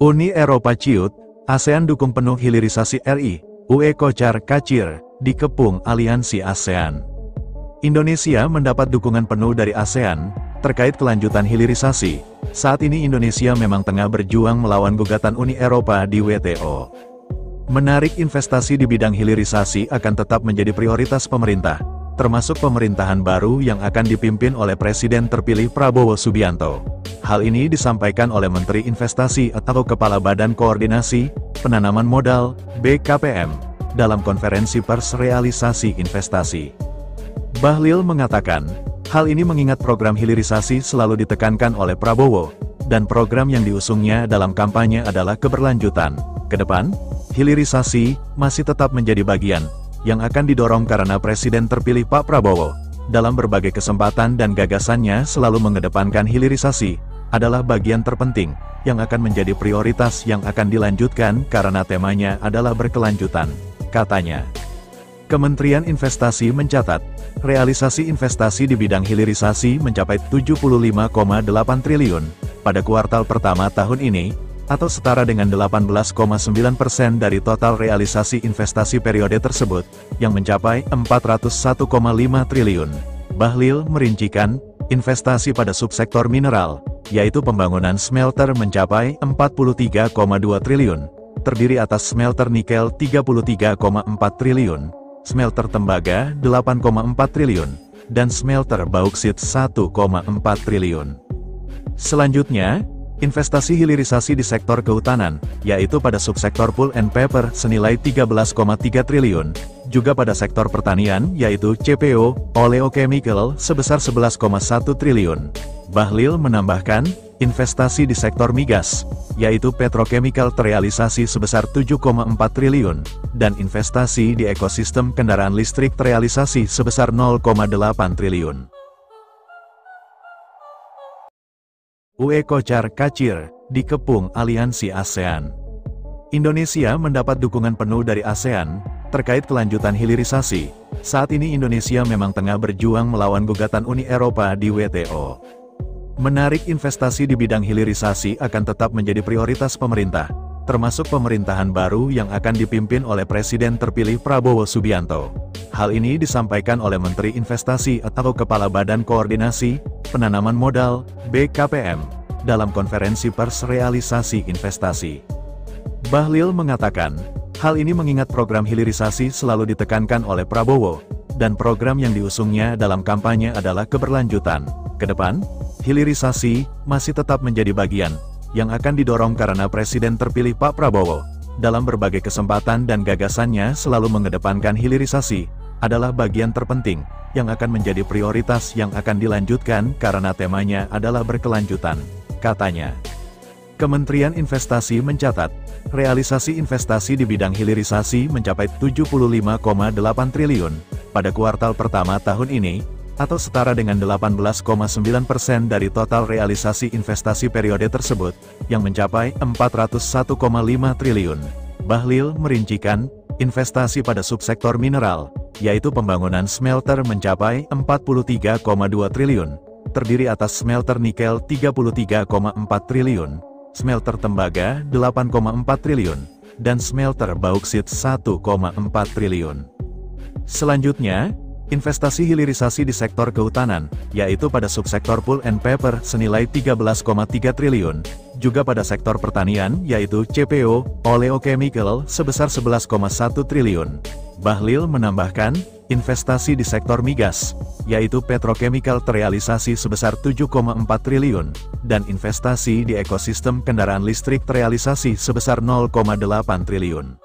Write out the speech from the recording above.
Uni Eropa ciut, ASEAN dukung penuh hilirisasi RI, UE kocar kacir, dikepung aliansi ASEAN. Indonesia mendapat dukungan penuh dari ASEAN, terkait kelanjutan hilirisasi. Saat ini Indonesia memang tengah berjuang melawan gugatan Uni Eropa di WTO. Menarik investasi di bidang hilirisasi akan tetap menjadi prioritas pemerintah, termasuk pemerintahan baru yang akan dipimpin oleh Presiden terpilih Prabowo Subianto. Hal ini disampaikan oleh Menteri Investasi atau Kepala Badan Koordinasi Penanaman Modal, BKPM, dalam konferensi pers realisasi investasi. Bahlil mengatakan, hal ini mengingat program hilirisasi selalu ditekankan oleh Prabowo, dan program yang diusungnya dalam kampanye adalah keberlanjutan. Ke depan, hilirisasi masih tetap menjadi bagian yang akan didorong karena Presiden terpilih Pak Prabowo, dalam berbagai kesempatan dan gagasannya selalu mengedepankan hilirisasi, adalah bagian terpenting, yang akan menjadi prioritas yang akan dilanjutkan karena temanya adalah berkelanjutan, katanya. Kementerian Investasi mencatat, realisasi investasi di bidang hilirisasi mencapai 75,8 triliun pada kuartal pertama tahun ini, atau setara dengan 18,9% dari total realisasi investasi periode tersebut, yang mencapai 401,5 triliun. Bahlil merincikan, investasi pada subsektor mineral, yaitu pembangunan smelter mencapai 43,2 triliun, terdiri atas smelter nikel 33,4 triliun, smelter tembaga 8,4 triliun, dan smelter bauksit 1,4 triliun. Selanjutnya, investasi hilirisasi di sektor kehutanan, yaitu pada subsektor pulp and paper senilai 13,3 triliun, juga pada sektor pertanian yaitu CPO, oleochemical sebesar 11,1 triliun. Bahlil menambahkan, investasi di sektor migas, yaitu petrochemical terrealisasi sebesar 7,4 triliun, dan investasi di ekosistem kendaraan listrik terrealisasi sebesar 0,8 triliun. UE kocar kacir, dikepung aliansi ASEAN. Indonesia mendapat dukungan penuh dari ASEAN, terkait kelanjutan hilirisasi. Saat ini Indonesia memang tengah berjuang melawan gugatan Uni Eropa di WTO. Menarik investasi di bidang hilirisasi akan tetap menjadi prioritas pemerintah, termasuk pemerintahan baru yang akan dipimpin oleh Presiden terpilih Prabowo Subianto. Hal ini disampaikan oleh Menteri Investasi atau Kepala Badan Koordinasi Penanaman Modal, BKPM, dalam konferensi pers realisasi investasi. Bahlil mengatakan, hal ini mengingat program hilirisasi selalu ditekankan oleh Prabowo, dan program yang diusungnya dalam kampanye adalah keberlanjutan. Ke depan, hilirisasi masih tetap menjadi bagian yang akan didorong karena Presiden terpilih Pak Prabowo, dalam berbagai kesempatan dan gagasannya selalu mengedepankan hilirisasi, adalah bagian terpenting yang akan menjadi prioritas yang akan dilanjutkan karena temanya adalah berkelanjutan, katanya. Kementerian Investasi mencatat, realisasi investasi di bidang hilirisasi mencapai 75,8 triliun pada kuartal pertama tahun ini, atau setara dengan 18,9% dari total realisasi investasi periode tersebut, yang mencapai 401,5 triliun. Bahlil merincikan, investasi pada subsektor mineral, yaitu pembangunan smelter mencapai 43,2 triliun, terdiri atas smelter nikel 33,4 triliun, smelter tembaga 8,4 triliun, dan smelter bauksit 1,4 triliun. Selanjutnya, investasi hilirisasi di sektor kehutanan, yaitu pada subsektor pulp and paper senilai 13,3 triliun, juga pada sektor pertanian yaitu CPO, oleochemical sebesar 11,1 triliun. Bahlil menambahkan, investasi di sektor migas, yaitu petrochemical terrealisasi sebesar 7,4 triliun, dan investasi di ekosistem kendaraan listrik terrealisasi sebesar 0,8 triliun.